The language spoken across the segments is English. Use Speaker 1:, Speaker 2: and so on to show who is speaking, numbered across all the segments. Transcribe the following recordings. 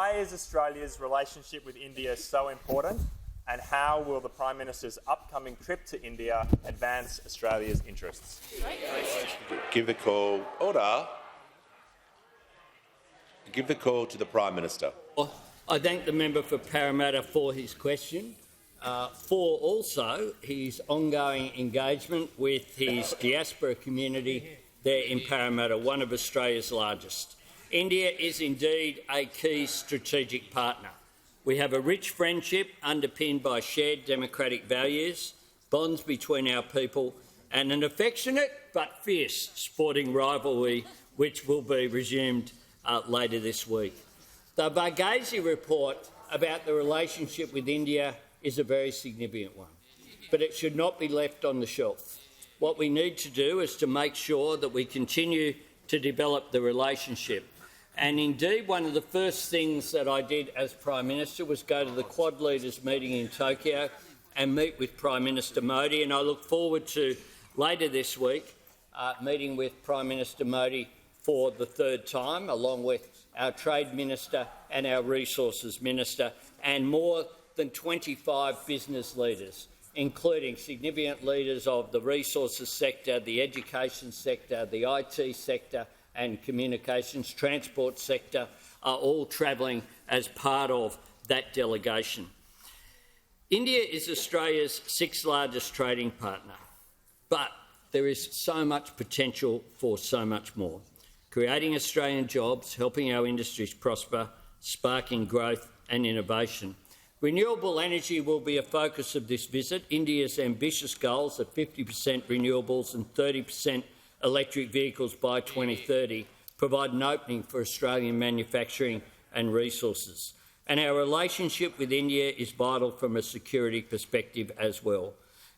Speaker 1: Why is Australia's relationship with India so important, and how will the Prime Minister's upcoming trip to India advance Australia's interests?
Speaker 2: Give the call. Order. Give the call to the Prime Minister.
Speaker 3: I thank the member for Parramatta for his question, for also his ongoing engagement with his diaspora community there in Parramatta, one of Australia's largest. India is indeed a key strategic partner. We have a rich friendship underpinned by shared democratic values, bonds between our people, and an affectionate but fierce sporting rivalry which will be resumed later this week. The Barghese report about the relationship with India is a very significant one, but it should not be left on the shelf. What we need to do is to make sure that we continue to develop the relationship. And indeed, one of the first things that I did as Prime Minister was go to the Quad Leaders meeting in Tokyo and meet with Prime Minister Modi, and I look forward to, later this week, meeting with Prime Minister Modi for the third time, along with our Trade Minister and our Resources Minister, and more than 25 business leaders, including significant leaders of the resources sector, the education sector, the IT sector and communications transport sector, are all travelling as part of that delegation. India is Australia's sixth largest trading partner, but there is so much potential for so much more. Creating Australian jobs, helping our industries prosper, sparking growth and innovation. Renewable energy will be a focus of this visit. India's ambitious goals of 50% renewables and 30% electric vehicles by 2030 provide an opening for Australian manufacturing and resources. And our relationship with India is vital from a security perspective as well.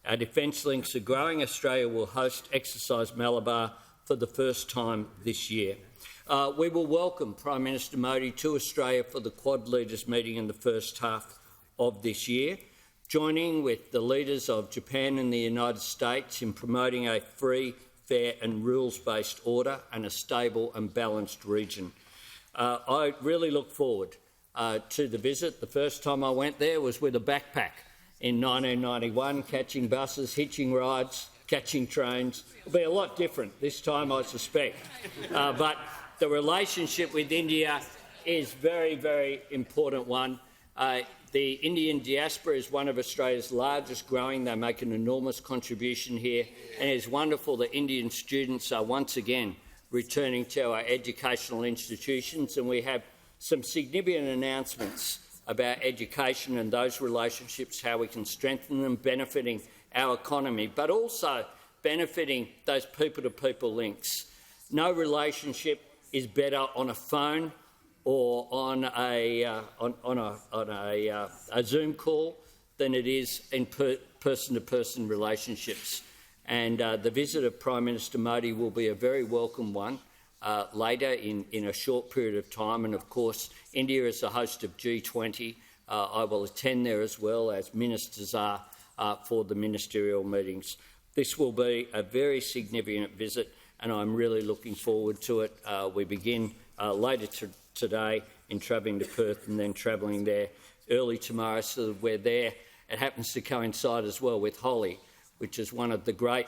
Speaker 3: Our defence links are growing. Australia will host Exercise Malabar for the first time this year. We will welcome Prime Minister Modi to Australia for the Quad Leaders meeting in the first half of this year, joining with the leaders of Japan and the United States in promoting a free, fair and rules-based order and a stable and balanced region. I really look forward to the visit. The first time I went there was with a backpack in 1991, catching buses, hitching rides, catching trains. It'll be a lot different this time, I suspect. But the relationship with India is very, very important one. The Indian diaspora is one of Australia's largest growing. They make an enormous contribution here, and it's wonderful that Indian students are once again returning to our educational institutions, and we have some significant announcements about education and those relationships, how we can strengthen them, benefiting our economy, but also benefiting those people-to-people links. No relationship is better on a phone or on a Zoom call than it is in person-to-person relationships. And the visit of Prime Minister Modi will be a very welcome one later in a short period of time. And of course, India is the host of G20. I will attend there as well, as ministers are for the ministerial meetings. This will be a very significant visit, and I'm really looking forward to it. We begin later today in travelling to Perth and then travelling there early tomorrow, so that we're there. It happens to coincide as well with Holi, which is one of the great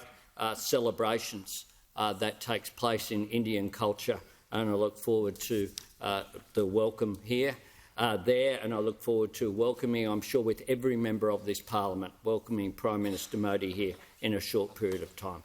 Speaker 3: celebrations that takes place in Indian culture, and I look forward to the welcome here, there, and I look forward to welcoming, I'm sure, with every member of this parliament, welcoming Prime Minister Modi here in a short period of time.